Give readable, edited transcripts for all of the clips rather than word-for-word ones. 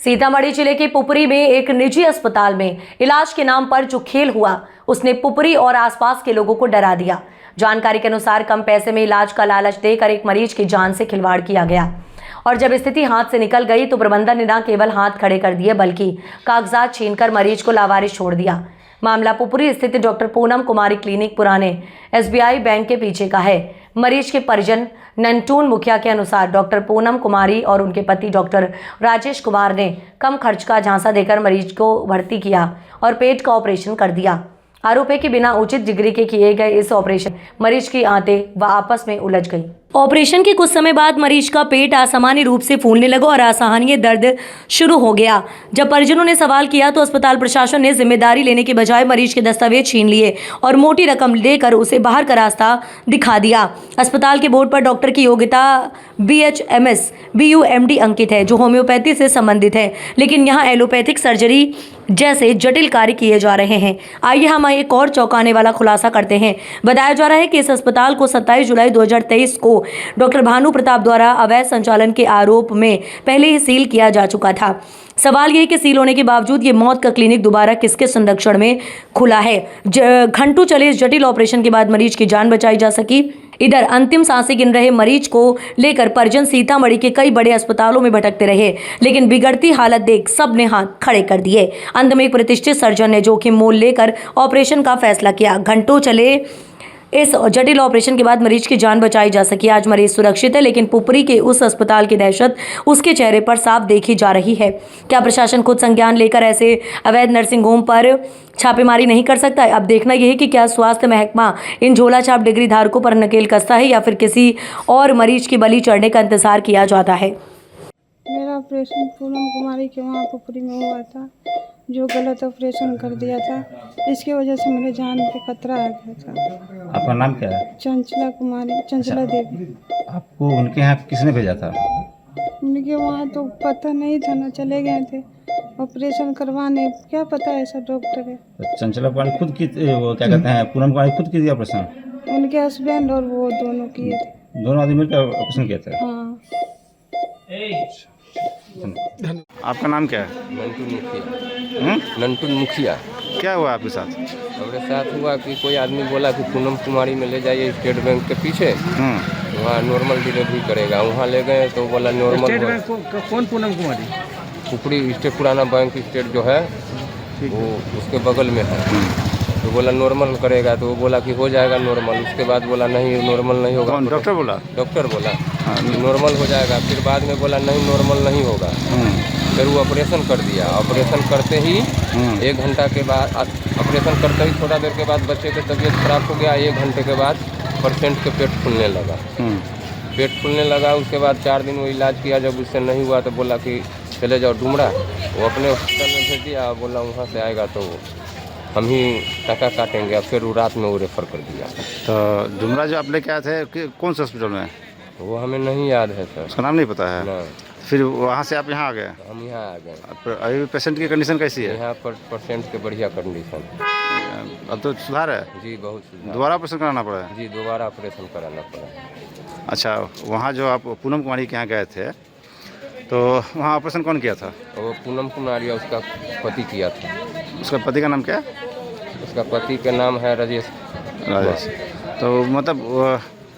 सीतामढ़ी जिले के पुपरी में एक निजी अस्पताल में इलाज के नाम पर जो खेल हुआ उसने पुपरी और आसपास के लोगों को डरा दिया। जानकारी के अनुसार कम पैसे में इलाज का लालच देकर एक मरीज की जान से खिलवाड़ किया गया और जब स्थिति हाथ से निकल गई तो प्रबंधन ने न केवल हाथ खड़े कर दिए बल्कि कागजात छीनकर मरीज को लावारिस छोड़ दिया। मामला पुपरी स्थित डॉक्टर पूनम कुमारी क्लिनिक पुराने SBI बैंक के पीछे का है। मरीज के परिजन नंटून मुखिया के अनुसार डॉक्टर पूनम कुमारी और उनके पति डॉक्टर राजेश कुमार ने कम खर्च का झांसा देकर मरीज को भर्ती किया और पेट का ऑपरेशन कर दिया। आरोप है कि बिना उचित डिग्री के किए गए इस ऑपरेशन मरीज की आंतें व आपस में उलझ गई। ऑपरेशन के कुछ समय बाद मरीज का पेट असामान्य रूप से फूलने लगा और असहनीय दर्द शुरू हो गया। जब परिजनों ने सवाल किया तो अस्पताल प्रशासन ने जिम्मेदारी लेने के बजाय मरीज के दस्तावेज छीन लिए और मोटी रकम देकर उसे बाहर का रास्ता दिखा दिया। अस्पताल के बोर्ड पर डॉक्टर की योग्यता BHMS BUMD अंकित है जो होम्योपैथी से संबंधित है, लेकिन यहाँ एलोपैथिक सर्जरी जैसे जटिल कार्य किए जा रहे हैं। आइए हम एक और चौंकाने वाला खुलासा करते हैं। बताया जा रहा है कि इस अस्पताल को 27 जुलाई 2023 को डॉक्टर भानु प्रताप द्वारा अवैध संचालन के आरोप में पहले ही सील किया जा चुका था। सवाल यह कि सील होने के बावजूद ये मौत का क्लिनिक दोबारा किसके संरक्षण में खुला है। घंटों चले इस जटिल ऑपरेशन के बाद मरीज की जान बचाई जा सकी। इधर अंतिम सांसें गिन रहे मरीज को लेकर परिजन सीतामढ़ी के कई बड़े अस्पतालों में भटकते रहे, लेकिन बिगड़ती हालत देख सब ने हाथ खड़े कर दिए। अंत में एक प्रतिष्ठित सर्जन ने जोखिम मोल लेकर ऑपरेशन का फैसला किया। घंटों चले इस जटिल ऑपरेशन के बाद मरीज की जान बचाई जा सकी। आज मरीज सुरक्षित है, लेकिन पुपरी के उस अस्पताल की दहशत उसके चेहरे पर साफ देखी जा रही है। क्या प्रशासन खुद संज्ञान लेकर ऐसे अवैध नर्सिंग होम पर छापेमारी नहीं कर सकता है? अब देखना यह है कि क्या स्वास्थ्य महकमा इन झोला छाप डिग्री धारकों पर नकेल कसता है या फिर किसी और मरीज की बलि चढ़ने का इंतजार किया जाता है। मेरा ऑपरेशन पूनम कुमारी के वहाँ पुपरी में हुआ था, जो गलत ऑपरेशन कर दिया था। इसकी वजह से मेरे जान पे खतरा आ गया था। आपका नाम क्या है? चंचला कुमारी, चंचला देवी। आपको उनके यहाँ किसने भेजा था? उनके वहाँ तो पता नहीं था ना, चले गए थे ऑपरेशन करवाने। क्या पता ऐसा डॉक्टर है। तो चंचला कुमारी खुद की, वो क्या कहते हैं, पूनम कुमारी खुद की थी ऑपरेशन? उनके हस्बैंड और वो दोनों किए थे। दोनों आदमी मिलकर ऑपरेशन किए थे? हाँ। आपका नाम क्या है? नंटू मुखिया। नंटू मुखिया। क्या हुआ आपके साथ? हमारे साथ हुआ कि कोई आदमी बोला कि पूनम कुमारी में ले जाइए स्टेट बैंक के पीछे, वहाँ नॉर्मल डिलीवरी करेगा। वहाँ ले गए तो बोला नॉर्मल। स्टेट बैंक कौन पूनम कुमारी? पुपरी स्टेट पुराना बैंक स्टेट जो है वो उसके बगल में है। तो बोला नॉर्मल करेगा, तो वो बोला कि हो जाएगा नॉर्मल। उसके बाद बोला नहीं नॉर्मल नहीं होगा। कौन डॉक्टर बोला? डॉक्टर बोला नॉर्मल हो जाएगा। फिर बाद में बोला नहीं नॉर्मल नहीं होगा। फिर वो ऑपरेशन कर दिया। ऑपरेशन करते ही 1 घंटा के बाद, ऑपरेशन करते ही थोड़ा देर के बाद बच्चे की तबीयत खराब हो गया। 1 घंटे के बाद पेशेंट के पेट फूलने लगा। पेट फूलने लगा। उसके बाद 4 दिन वो इलाज किया। जब उससे नहीं हुआ तो बोला कि चले जाओ डुमरा। वो अपने हॉस्पिटल में भेज दिया। बोला वहाँ से आएगा तो हम ही टका काटेंगे। फिर वो रात में वो रेफर कर दिया। तो डुमरा जो आप लेके आए थे कौन से हॉस्पिटल में? वो हमें नहीं याद है सर। उसका नाम नहीं पता है? ना। फिर वहाँ से आप यहाँ आ गए? हम यहाँ आ गए। अभी पेशेंट की कंडीशन कैसी है? यहाँ पर पेशेंट के बढ़िया कंडीशन। अब तो सुधार है? जी बहुत सुधार। दोबारा ऑपरेशन कराना पड़ा है? जी दोबारा ऑपरेशन कराना पड़ा। अच्छा, वहाँ जो आप पूनम कुमारी के यहाँ गए थे तो वहाँ ऑपरेशन कौन किया था? वो पूनम कुमारी उसका पति किया था। उसका पति का नाम क्या है? उसका पति का नाम है राजेश। तो मतलब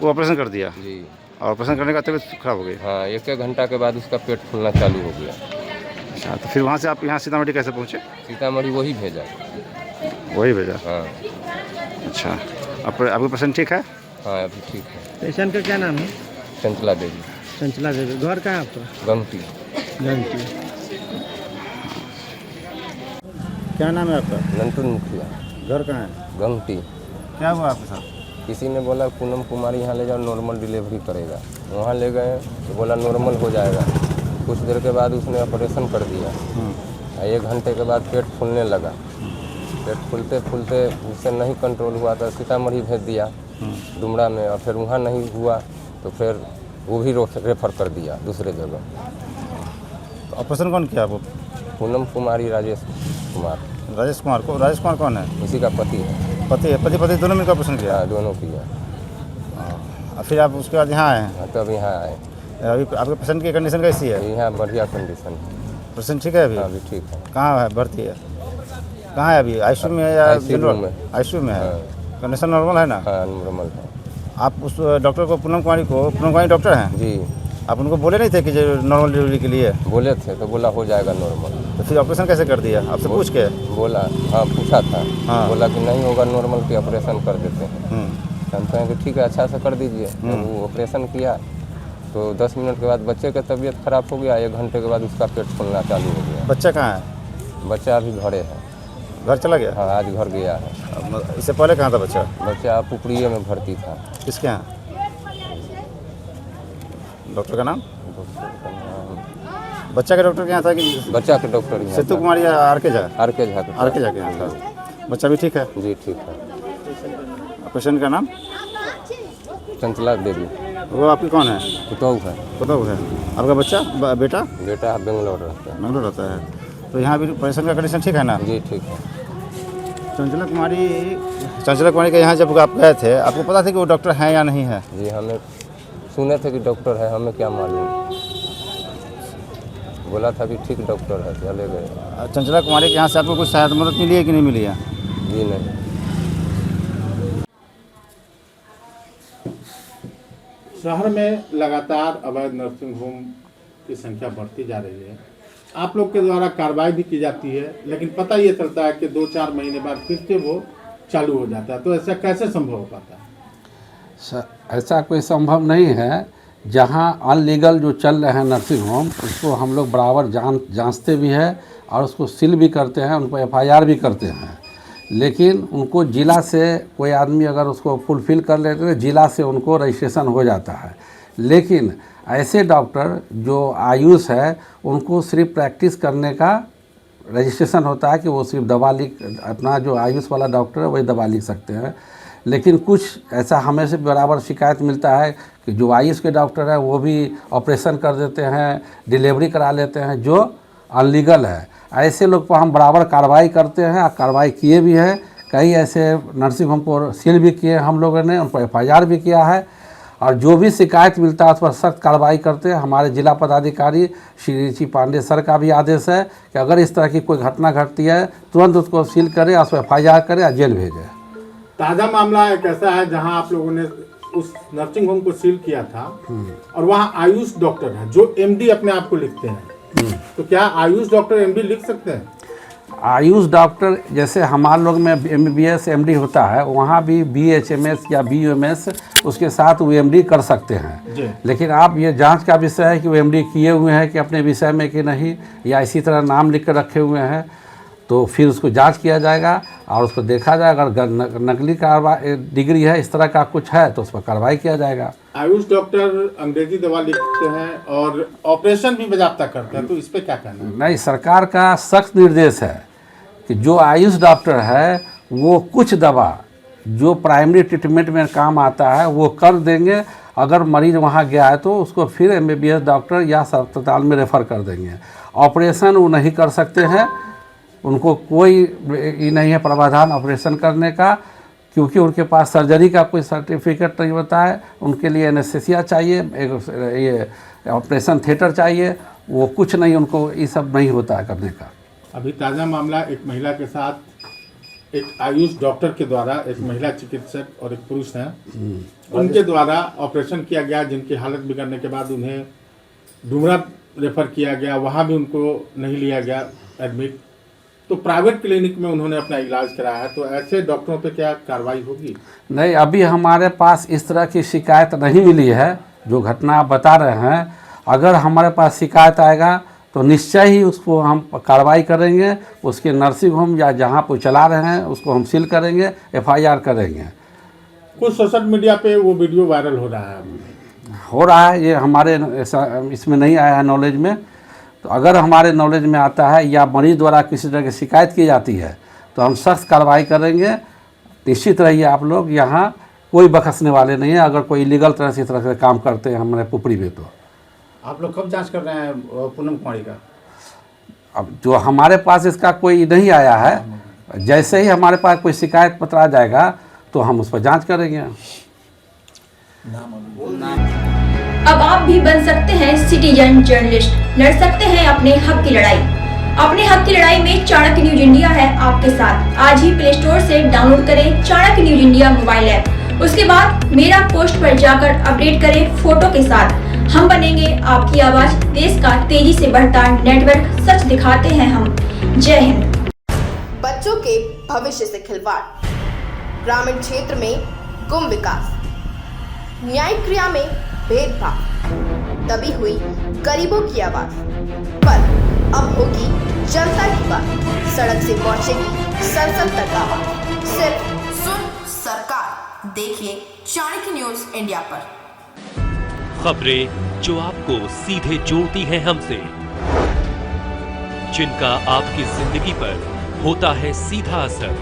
वो ऑपरेशन कर दिया? जी। और ऑपरेशन करने का तबीयत खराब हो गई? हाँ, 1 घंटा के बाद उसका पेट फूलना चालू हो गया। अच्छा, तो फिर वहाँ से आप यहाँ सीतामढ़ी कैसे पहुँचे? सीतामढ़ी वही भेजा। वही भेजा? हाँ। अच्छा, आपका पेशेंट ठीक है? हाँ अभी ठीक है। पेशेंट का क्या नाम है? चंचला देवी। चंचला देवी। घर कहाँ है आपका? गंगटी। गंगटी। क्या नाम है आपका? नंटू मुखिया। घर कहाँ है? गंगटी। क्या हुआ आपके साथ? किसी ने बोला पूनम कुमारी यहाँ ले जाओ नॉर्मल डिलीवरी करेगा। वहाँ ले गए तो बोला नॉर्मल हो जाएगा। कुछ देर के बाद उसने ऑपरेशन कर दिया। 1 घंटे के बाद पेट फूलने लगा। पेट फूलते फूलते उससे नहीं कंट्रोल हुआ तो सीतामढ़ी भेज दिया डुमरा में। और फिर वहाँ नहीं हुआ तो फिर वो भी रेफर कर दिया दूसरे जगह। तो ऑपरेशन कौन किया वो? पूनम कुमारी राजेश कुमार। राजेश कुमार को? राजेश कुमार कौन है? उसी का पति है। पति है? पति दोनों मिलकर ऑपरेशन किया? हाँ दोनों किया। फिर आप उसके बाद यहाँ आए? हाँ तब यहाँ आए। अभी आपके पेशेंट की कंडीशन कैसी है? यहाँ बढ़िया कंडीशन है। ऑपरेशन ठीक है अभी? हाँ, अभी ठीक है। कहाँ है भर्ती है? कहाँ है अभी? आईसीयू में है या ICU जनरल? में। आईसीयू में है। कंडीशन नॉर्मल है ना? हाँ, नॉर्मल है। आप उस डॉक्टर को पूनम कुमारी डॉक्टर हैं, जी आप उनको बोले नहीं थे कि जो नॉर्मल डिलीवरी के लिए? बोले थे तो बोला हो जाएगा नॉर्मल। तो फिर ऑपरेशन कैसे कर दिया आपसे पूछ के? बोला, हाँ पूछा था। हाँ। बोला कि नहीं होगा नॉर्मल, की ऑपरेशन कर देते हैं। हम कहें कि ठीक है, अच्छा से कर दीजिए। जब वो ऑपरेशन किया तो 10 मिनट के बाद बच्चे का तबीयत खराब हो गया। 1 घंटे के बाद उसका पेट फूलना चालू हो गया। बच्चा कहाँ है? बच्चा अभी घरे है। घर चला गया? हाँ, आज घर गया है। इससे पहले कहाँ था बच्चा? बच्चा पुपड़िए में भर्ती था। किसके यहाँ? डॉक्टर का नाम? बच्चा के डॉक्टर के यहाँ था कि बच्चा के डॉक्टर यहाँ सेतु था। कुमार या आर के झा? आर के झा के। आर के झा के यहाँ था। बच्चा भी ठीक है? जी ठीक है। पेशेंट का नाम? चंचला देवी। वो आपकी कौन है? पुतहू है। बताओ है। आपका बच्चा बेटा बेटा बेंगलोर रहता है। बेंगलोर रहता है। तो यहाँ भी पेशेंट का कंडीशन ठीक है ना? जी ठीक है। चंचला कुमारी के यहाँ जब आप गए थे, आपको पता था कि वो डॉक्टर हैं या नहीं है? जी हमें सुने थे कि डॉक्टर है, हमें क्या मालूम। बोला था कि ठीक डॉक्टर है, चले गए। चंचला कुमारी के यहाँ से आपको कुछ सहायता मदद मिली है कि नहीं मिली है? जी नहीं। शहर में लगातार अवैध नर्सिंग होम की संख्या बढ़ती जा रही है। आप लोग के द्वारा कार्रवाई भी की जाती है, लेकिन पता ये चलता है कि 2-4 महीने बाद फिर से वो चालू हो जाता है। तो ऐसा कैसे संभव हो पाता है? ऐसा कोई संभव नहीं है। जहां अनलीगल जो चल रहे हैं नर्सिंग होम, उसको हम लोग बराबर जांचते भी हैं और उसको सील भी करते हैं, उनको FIR भी करते हैं। लेकिन उनको जिला से कोई आदमी अगर उसको फुलफ़िल कर लेते हैं, जिला से उनको रजिस्ट्रेशन हो जाता है। लेकिन ऐसे डॉक्टर जो आयुष है, उनको सिर्फ प्रैक्टिस करने का रजिस्ट्रेशन होता है कि वो सिर्फ दवा लिख, अपना जो आयुष वाला डॉक्टर है वही दवा लिख सकते हैं। लेकिन कुछ ऐसा हमें से बराबर शिकायत मिलता है कि जो आयुष के डॉक्टर है वो भी ऑपरेशन कर देते हैं, डिलीवरी करा लेते हैं, जो अनलीगल है। ऐसे लोग पर हम बराबर कार्रवाई करते हैं और कार्रवाई किए भी हैं। कई ऐसे नर्सिंग होम को सील भी किए हम लोगों ने, उन पर FIR भी किया है और जो भी शिकायत मिलता है उस पर सख्त कार्रवाई करते हैं। हमारे जिला पदाधिकारी श्री ऋषि पांडे सर का भी आदेश है कि अगर इस तरह की कोई घटना घटती है तुरंत उसको सील करें, उस पर FIR करें और जेल भेजें। ताज़ा मामला एक ऐसा है जहां आप लोगों ने उस नर्सिंग होम को सील किया था और वहां आयुष डॉक्टर हैं जो MD अपने आप को लिखते हैं। तो क्या आयुष डॉक्टर MD लिख सकते हैं? आयुष डॉक्टर जैसे हमारे लोग में MBBS MD होता है, वहाँ भी BHMS या BUMS उसके साथ वो MD कर सकते हैं। लेकिन आप ये जांच का विषय है कि वो MD किए हुए हैं कि अपने विषय में कि नहीं, या इसी तरह नाम लिख कर रखे हुए हैं, तो फिर उसको जांच किया जाएगा और उसको देखा जाएगा। अगर नकली कार्रवाई डिग्री है, इस तरह का कुछ है, तो उस पर कार्रवाई किया जाएगा। आयुष डॉक्टर अंग्रेजी दवा लिखते हैं और ऑपरेशन भी बाकायदा करते हैं, तो इस पे क्या कहना है? नहीं, सरकार का सख्त निर्देश है कि जो आयुष डॉक्टर है वो कुछ दवा जो प्राइमरी ट्रीटमेंट में काम आता है वो कर देंगे। अगर मरीज वहाँ गया है तो उसको फिर MBBS डॉक्टर या अस्पताल में रेफ़र कर देंगे। ऑपरेशन वो नहीं कर सकते हैं, उनको कोई ये नहीं है प्रावधान ऑपरेशन करने का, क्योंकि उनके पास सर्जरी का कोई सर्टिफिकेट नहीं होता है। उनके लिए एनेस्थीसिया चाहिए, एक ये ऑपरेशन थिएटर चाहिए, वो कुछ नहीं, उनको ये सब नहीं होता है करने का। अभी ताज़ा मामला एक महिला के साथ एक आयुष डॉक्टर के द्वारा, एक महिला चिकित्सक और एक पुरुष हैं, उनके द्वारा ऑपरेशन किया गया, जिनकी हालत बिगड़ने के बाद उन्हें डुमरा रेफर किया गया, वहाँ भी उनको नहीं लिया गया एडमिट। तो प्राइवेट क्लिनिक में उन्होंने अपना इलाज कराया है। तो ऐसे डॉक्टरों पे क्या कार्रवाई होगी? नहीं, अभी हमारे पास इस तरह की शिकायत नहीं मिली है जो घटना आप बता रहे हैं। अगर हमारे पास शिकायत आएगा तो निश्चय ही उसको हम कार्रवाई करेंगे। उसके नर्सिंग होम या जहाँ पर चला रहे हैं उसको हम सील करेंगे, FIR करेंगे। कुछ सोशल मीडिया पे वो वीडियो वायरल हो रहा है, ये हमारे इसमें नहीं आया है नॉलेज में। तो अगर हमारे नॉलेज में आता है या मरीज द्वारा किसी तरह की शिकायत की जाती है तो हम सख्त कार्रवाई करेंगे। निश्चित रहिए आप लोग, यहाँ कोई बख्शने वाले नहीं है। अगर कोई इलीगल तरह से इस तरह से काम करते हैं हमारे पुपरी में, तो आप लोग कब जांच कर रहे हैं पूनम कुमारी का? अब जो हमारे पास इसका कोई नहीं आया है, जैसे ही हमारे पास कोई शिकायत पत्र आ जाएगा तो हम उस पर जांच करेंगे। अब आप भी बन सकते हैं सिटीजन जर्नलिस्ट, लड़ सकते हैं अपने हक की लड़ाई। अपने हक की लड़ाई में चाणक्य न्यूज इंडिया है आपके साथ। आज ही प्ले स्टोर से डाउनलोड करें Chanakya news India mobile app. उसके बाद मेरा पोस्ट पर जाकर अपडेट करें फोटो के साथ। हम बनेंगे आपकी आवाज, देश का तेजी से बढ़ता नेटवर्क, सच दिखाते हैं हम। जय हिंद। बच्चों के भविष्य से खिलवाड़, ग्रामीण क्षेत्र में गुम विकास, न्यायिक क्रिया में भेदभाव, दबी हुई गरीबों की आवाज। पर अब होगी जनता की बात, सड़क से पहुंचेगी संसद तक आवाज। सिर्फ सुन सरकार, देखिए चाणक्य न्यूज इंडिया पर। खबरें जो आपको सीधे जोड़ती हैं हमसे, जिनका आपकी जिंदगी पर होता है सीधा असर।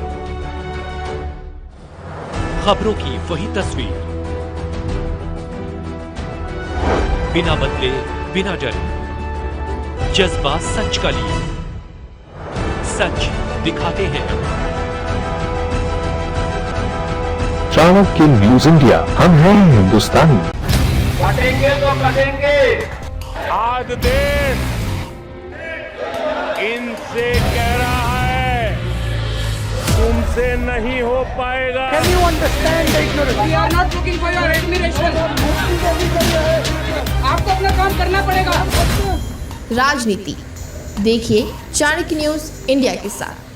खबरों की वही तस्वीर, बिना बदले बिना डरे, जज्बा सच का लिए, सच दिखाते हैं। चाणक्य न्यूज इंडिया, हम हैं हिंदुस्तानी। कटेंगे तो कटेंगे। आज देश इनसे कह रहा है तुमसे नहीं हो पाएगा। Can you understand the ignorance? We are not looking for your admiration. आपको अपना काम करना पड़ेगा। राजनीति देखिए चाणक्य न्यूज इंडिया के साथ।